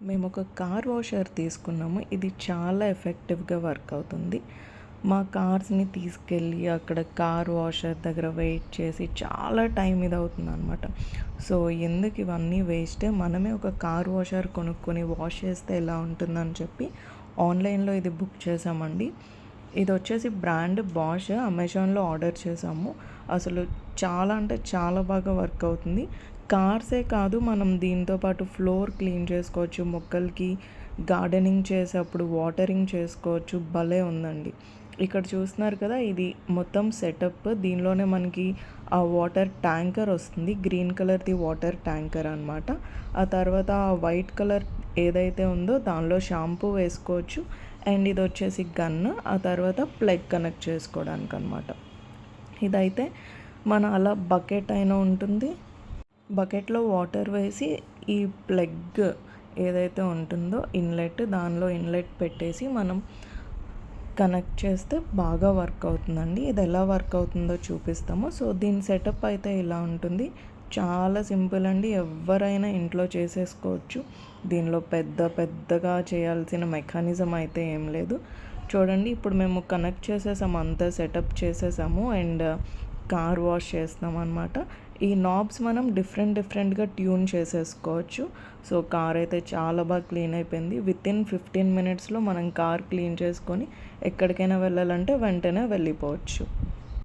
మేము ఒక car washer తీసుకున్నాము. ఇది చాలా ఎఫెక్టివ్‌గా వర్క్ అవుతుంది. మా కార్స్‌ని తీసుకెళ్ళి అక్కడ కార్ వాషర్ దగ్గర వెయిట్ చేసి చాలా టైం ఇదవుతుందనమాట. సో, ఎందుకు ఇవన్నీ వేస్ట్, మనమే ఒక కార్ వాషర్ కొనుక్కొని వాష్ చేస్తే ఎలా ఉంటుందని చెప్పి ఆన్‌లైన్‌లో ఇది బుక్ చేశామండి. ఇదొచ్చేసి బ్రాండ్ బాష్. అమెజాన్‌లో ఆర్డర్ చేశాము. అసలు చాలా అంటే చాలా బాగా వర్క్ అవుతుంది. కార్సే కాదు, మనం దీంతో పాటు ఫ్లోర్ క్లీన్ చేసుకోవచ్చు. మొక్కలకి గార్డెనింగ్ చేసేప్పుడు వాటరింగ్ చేసుకోవచ్చు. భలే ఉందండి. ఇక్కడ చూస్తున్నారు కదా, ఇది మొత్తం సెటప్. దీనిలోనే మనకి ఆ వాటర్ ట్యాంకర్ వస్తుంది. గ్రీన్ కలర్‌ది వాటర్ ట్యాంకర్ అనమాట. ఆ తర్వాత ఆ వైట్ కలర్ ఏదైతే ఉందో దానిలో షాంపూ వేసుకోవచ్చు. అండ్ ఇది వచ్చేసి గన్. ఆ తర్వాత ప్లగ్ కనెక్ట్ చేసుకోవడానికి అనమాట. ఇదైతే మన అలా బకెట్ అయినా ఉంటుంది. బకెట్లో వాటర్ వేసి ఈ ప్లగ్ ఏదైతే ఉంటుందో ఇన్లెట్, దానిలో ఇన్లెట్ పెట్టేసి మనం కనెక్ట్ చేస్తే బాగా వర్క్ అవుతుందండి. ఇది ఎలా వర్క్ అవుతుందో చూపిస్తాము. సో, దీని సెటప్ అయితే ఇలా ఉంటుంది. చాలా సింపుల్ అండి. ఎవరైనా ఇంట్లో చేసేసుకోవచ్చు. దీనిలో పెద్దగా చేయాల్సిన మెకానిజం అయితే ఏం లేదు. చూడండి, ఇప్పుడు మేము కనెక్ట్ చేసేసాము, అంతా సెటప్ చేసేసాము అండ్ కార్ వాష్ చేస్తాం అనమాట. ఈ నాబ్స్ మనం డిఫరెంట్గా ట్యూన్ చేసేసుకోవచ్చు. సో, కార్ అయితే చాలా బాగా క్లీన్ అయిపోయింది. వితిన్ 15 మినిట్స్లో మనం కార్ క్లీన్ చేసుకొని ఎక్కడికైనా వెళ్ళాలంటే వెంటనే వెళ్ళిపోవచ్చు.